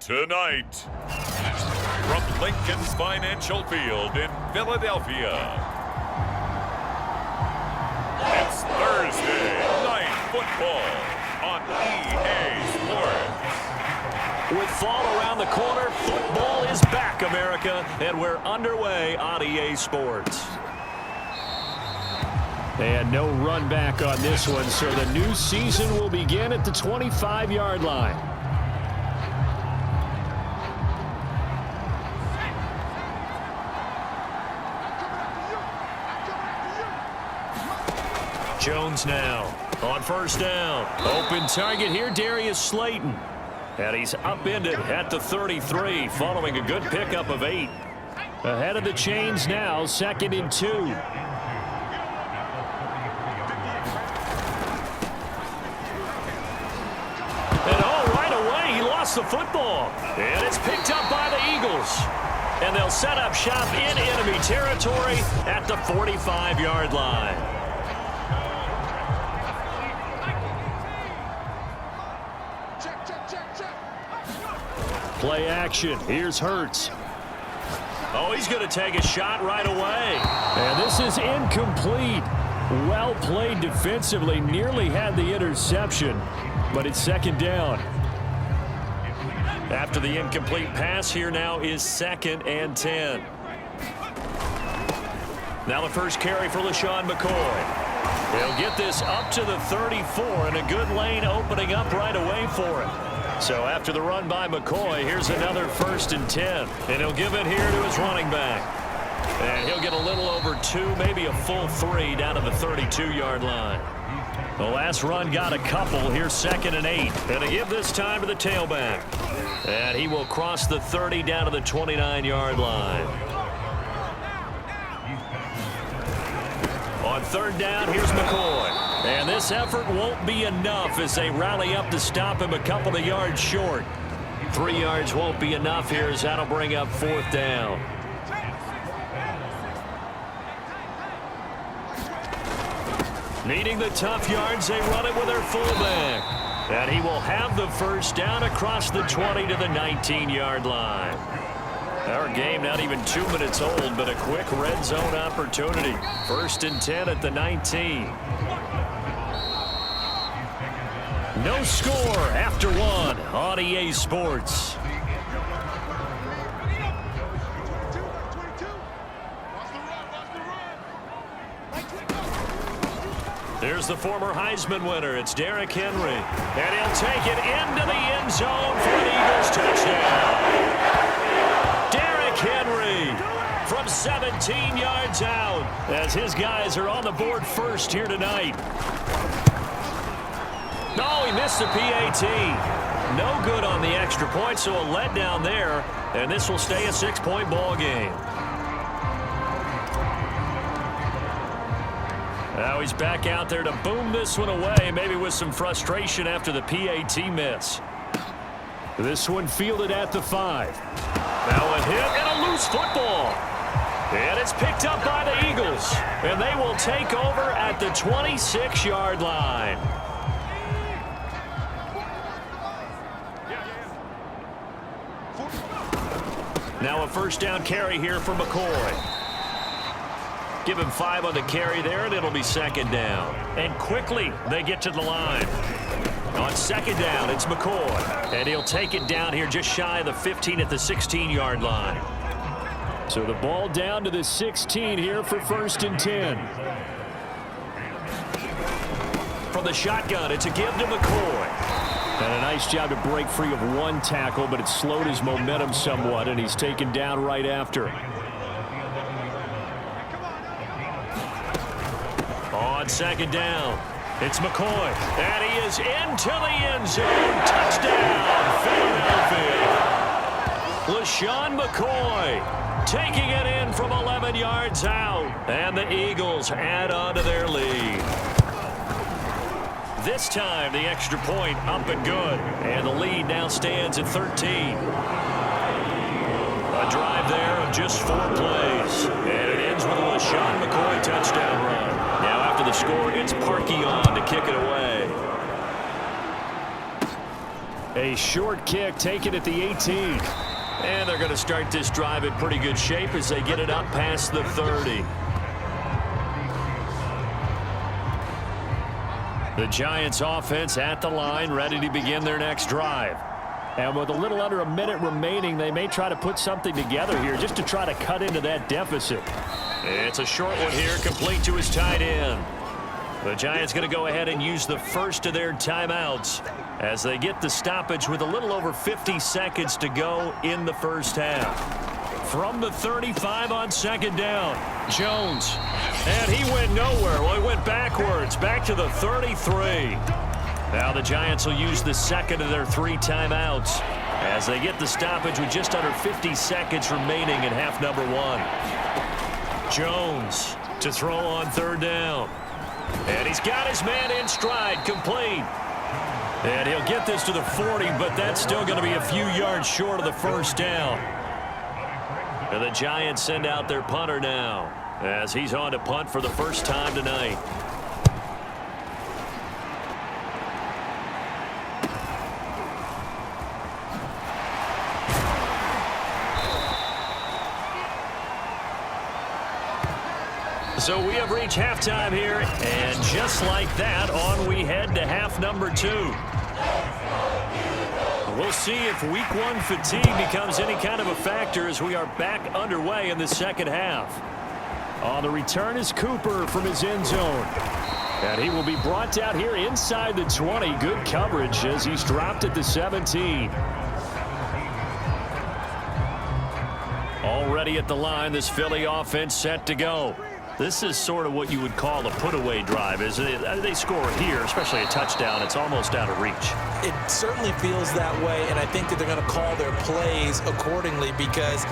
Tonight, from Lincoln Financial Field in Philadelphia, it's Thursday Night Football on EA Sports. With fall around the corner, football is back, America, and we're underway on EA Sports. And no run back on this one, so the new season will begin at the 25-yard line. Jones now on first down. Open target here, Darius Slayton. And he's upended at the 33 following a good pickup of 8. Ahead of the chains now, 2nd and 2. And right away, he lost the football. And it's picked up by the Eagles. And they'll set up shop in enemy territory at the 45-yard line. Play action. Here's Hurts. Oh, he's going to take a shot right away. And this is incomplete. Well played defensively. Nearly had the interception, but it's 2nd down. After the incomplete pass, here now is 2nd and 10. Now the first carry for LaShawn McCoy. He'll get this up to the 34, and a good lane opening up right away for him. So after the run by McCoy, here's another 1st and 10. And he'll give it here to his running back. And he'll get a little over 2, maybe a full 3 down to the 32-yard line. The last run got a couple. Here's 2nd and 8. And to give this time to the tailback. And he will cross the 30 down to the 29-yard line. On 3rd down, here's McCoy. And this effort won't be enough as they rally up to stop him a couple of yards short. 3 yards won't be enough here as that'll bring up 4th down. Needing the tough yards, they run it with their fullback. And he will have the first down across the 20 to the 19-yard line. Our game not even 2 minutes old, but a quick red zone opportunity. 1st and 10 at the 19. No score after 1 on EA Sports. There's the former Heisman winner. It's Derrick Henry. And he'll take it into the end zone for an Eagles touchdown. Henry from 17 yards out as his guys are on the board first here tonight. No, he missed the PAT. No good on the extra point, so a letdown there, and this will stay a 6-point ball game. Now he's back out there to boom this one away, maybe with some frustration after the PAT miss. This one fielded at the 5. Now a hit and a loose football. And it's picked up by the Eagles. And they will take over at the 26-yard line. Now a 1st down carry here for McCoy. Give him 5 on the carry there, and it'll be 2nd down. And quickly they get to the line. On 2nd down, it's McCoy. And he'll take it down here just shy of the 15 at the 16-yard line. So the ball down to the 16 here for 1st and 10. From the shotgun, it's a give to McCoy. And a nice job to break free of 1 tackle, but it slowed his momentum somewhat, and he's taken down right after. On 2nd down. It's McCoy, and he is into the end zone. Touchdown, Philadelphia. LaShawn McCoy taking it in from 11 yards out, and the Eagles add on to their lead. This time, the extra point up and good, and the lead now stands at 13. A drive there of just 4 plays, and it ends with a LaShawn McCoy touchdown run. Now after the score, it's Parkey on to kick it away. A short kick taken at the 18. And they're going to start this drive in pretty good shape as they get it up past the 30. The Giants offense at the line, ready to begin their next drive. And with a little under a minute remaining, they may try to put something together here just to try to cut into that deficit. It's a short one here, complete to his tight end. The Giants going to go ahead and use the first of their timeouts as they get the stoppage with a little over 50 seconds to go in the first half. From the 35 on second down, Jones. And he went nowhere. Well, he went backwards, back to the 33. Now the Giants will use the second of their 3 timeouts as they get the stoppage with just under 50 seconds remaining in half number 1. Jones to throw on third down. And he's got his man in stride, complete. And he'll get this to the 40, but that's still going to be a few yards short of the first down. And the Giants send out their punter now as he's on to punt for the first time tonight. So we have reached halftime here, and just like that, on we head to half number 2. We'll see if week 1 fatigue becomes any kind of a factor as we are back underway in the second half. On the return is Cooper from his end zone. And he will be brought down here inside the 20. Good coverage as he's dropped at the 17. Already at the line, this Philly offense set to go. This is sort of what you would call a put-away drive. They score here, especially a touchdown, it's almost out of reach. It certainly feels that way, and I think that they're going to call their plays accordingly because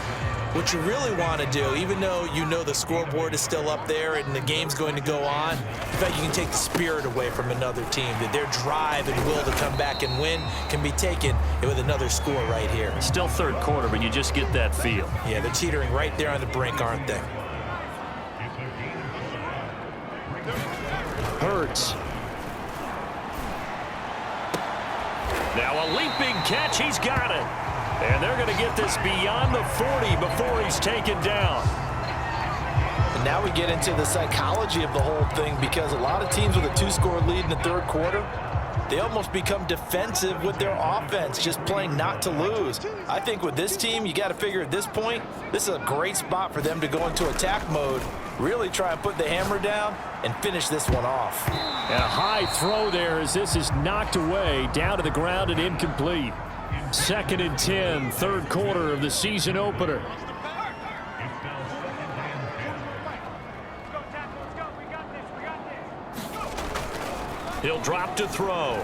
what you really want to do, even though you know the scoreboard is still up there and the game's going to go on, in fact, you can take the spirit away from another team, that their drive and will to come back and win can be taken with another score right here. Still third quarter, but you just get that feel. Yeah, they're teetering right there on the brink, aren't they? Hurts. Now a leaping catch, he's got it. And they're going to get this beyond the 40 before he's taken down. And now we get into the psychology of the whole thing because a lot of teams with a 2-score lead in the third quarter, they almost become defensive with their offense, just playing not to lose. I think with this team, you got to figure at this point, this is a great spot for them to go into attack mode, really try and put the hammer down and finish this one off. And a high throw there as this is knocked away, down to the ground and incomplete. 2nd and 10, third quarter of the season opener. He'll drop to throw.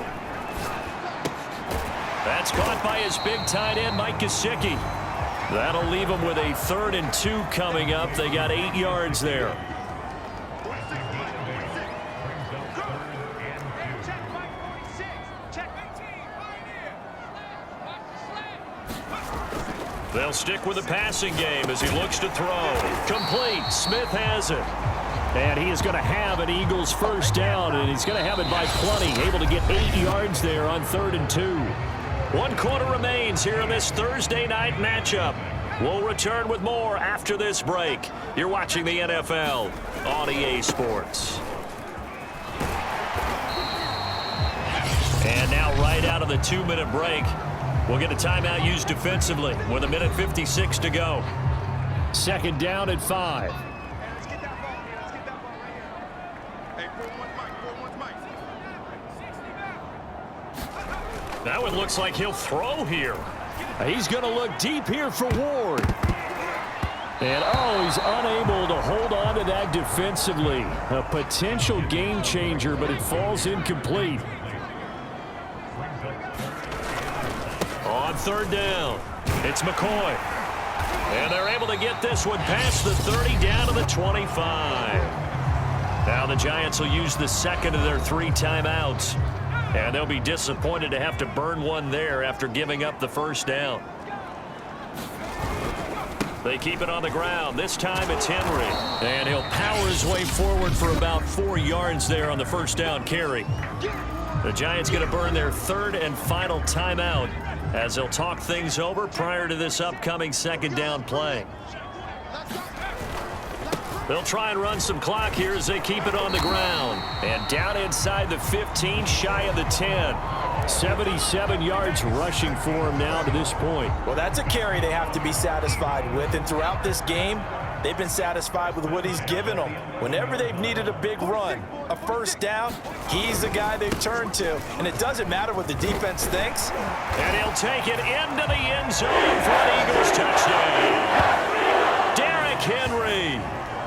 That's caught by his big tight end, Mike Gesicki. That'll leave him with a 3rd and 2 coming up. They got 8 yards there. They'll stick with the passing game as he looks to throw. Complete. Smith has it. And he is going to have an Eagles first down, and he's going to have it by plenty. Able to get 8 yards there on 3rd and 2. 1 quarter remains here in this Thursday night matchup. We'll return with more after this break. You're watching the NFL on EA Sports. And now right out of the 2-minute break, we'll get a timeout used defensively with 1:56 to go. 2nd down at 5. That one looks like he'll throw here. He's going to look deep here for Ward. And, oh, he's unable to hold on to that defensively. A potential game changer, but it falls incomplete. On 3rd down, it's McCoy. And they're able to get this one past the 30 down to the 25. Now the Giants will use the 2nd of their 3 timeouts. And they'll be disappointed to have to burn one there after giving up the first down. They keep it on the ground. This time it's Henry. And he'll power his way forward for about 4 yards there on the first down carry. The Giants going to burn their third and final timeout as they'll talk things over prior to this upcoming second down play. They'll try and run some clock here as they keep it on the ground. And down inside the 15, shy of the 10. 77 yards rushing for him now to this point. Well, that's a carry they have to be satisfied with. And throughout this game, they've been satisfied with what he's given them. Whenever they've needed a big run, a first down, he's the guy they've turned to. And it doesn't matter what the defense thinks. And he'll take it into the end zone for an Eagles touchdown. Derrick Henry.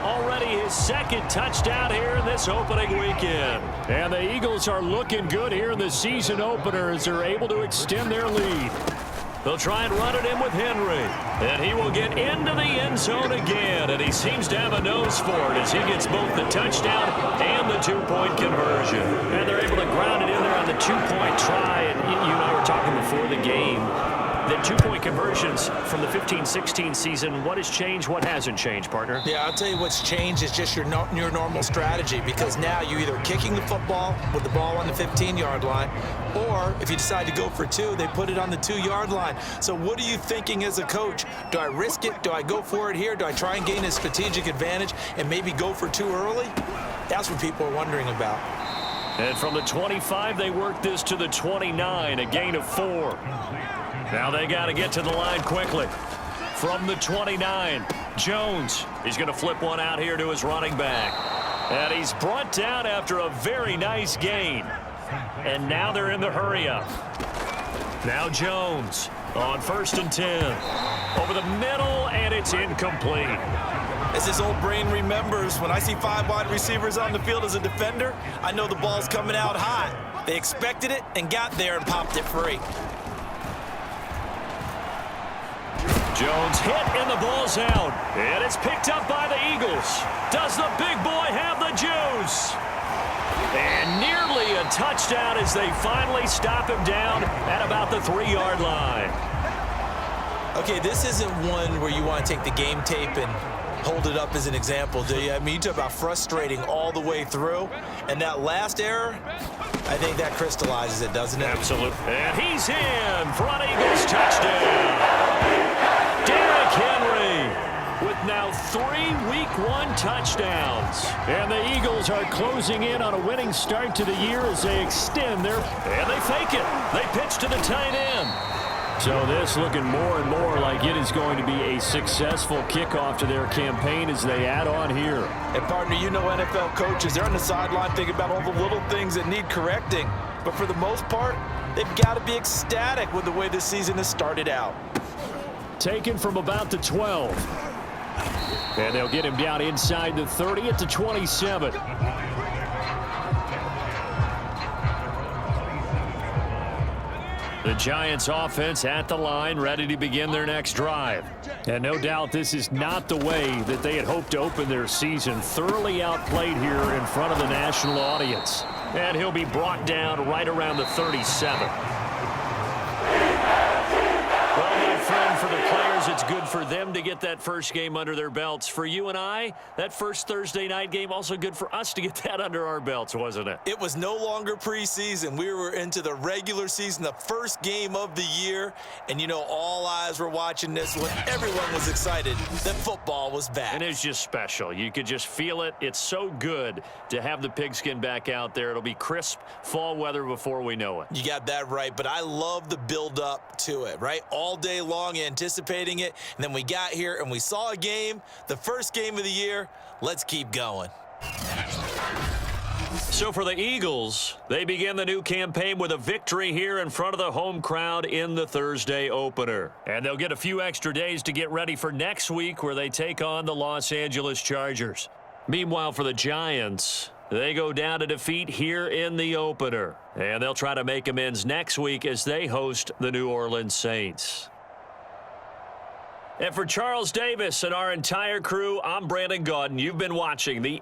Already his second touchdown here in this opening weekend. And the Eagles are looking good here in the season opener as they're able to extend their lead. They'll try and run it in with Henry. And he will get into the end zone again. And he seems to have a nose for it as he gets both the touchdown and the two-point conversion. And they're able to ground it in there on the two-point try. And you and I were talking before the game. The two-point conversions from the 15-16 season, what has changed, what hasn't changed, partner? Yeah, I'll tell you what's changed is just your normal strategy, because now you're either kicking the football with the ball on the 15-yard line, or if you decide to go for two, they put it on the 2-yard line. So what are you thinking as a coach? Do I risk it? Do I go for it here? Do I try and gain a strategic advantage and maybe go for two early? That's what people are wondering about. And from the 25, they work this to the 29, a gain of 4. Now they got to get to the line quickly. From the 29, Jones. He's going to flip one out here to his running back. And he's brought down after a very nice gain. And now they're in the hurry-up. Now Jones on 1st and 10. Over the middle, and it's incomplete. As his old brain remembers, when I see 5 wide receivers on the field as a defender, I know the ball's coming out hot. They expected it and got there and popped it free. Jones hit and the ball's out. And it's picked up by the Eagles. Does the big boy have the juice? And nearly a touchdown as they finally stop him down at about the 3-yard line. Okay, this isn't one where you want to take the game tape and hold it up as an example, do you? I mean, you talk about frustrating all the way through. And that last error, I think that crystallizes it, doesn't it? Absolutely. And he's in for an Eagles touchdown. Derrick Henry with now 3 Week 1 touchdowns. And the Eagles are closing in on a winning start to the year as they extend their... And they fake it. They pitch to the tight end. So this looking more and more like it is going to be a successful kickoff to their campaign as they add on here. And partner, you know NFL coaches, they're on the sideline thinking about all the little things that need correcting. But for the most part, they've got to be ecstatic with the way this season has started out. Taken from about the 12. And they'll get him down inside the 30 at the 27. The Giants offense at the line, ready to begin their next drive. And no doubt this is not the way that they had hoped to open their season. Thoroughly outplayed here in front of the national audience. And he'll be brought down right around the 37. Well, my friend, for the players, it's good for them to get that first game under their belts. For you and I, that first Thursday night game, also good for us to get that under our belts, wasn't it? It was no longer preseason. We were into the regular season, the first game of the year. And, you know, all eyes were watching this when everyone was excited that football was back. And it's just special. You could just feel it. It's so good to have the pigskin back out there. It'll be crisp fall weather before we know it. You got that right, but I love the build-up to it, right? All day long anticipating it, and then we got here and we saw a game, the first game of the year. Let's keep going. So for the Eagles, they begin the new campaign with a victory here in front of the home crowd in the Thursday opener. And they'll get a few extra days to get ready for next week where they take on the Los Angeles Chargers. Meanwhile, for the Giants, they go down to defeat here in the opener. And they'll try to make amends next week as they host the New Orleans Saints. And for Charles Davis and our entire crew, I'm Brandon Gaudin. You've been watching the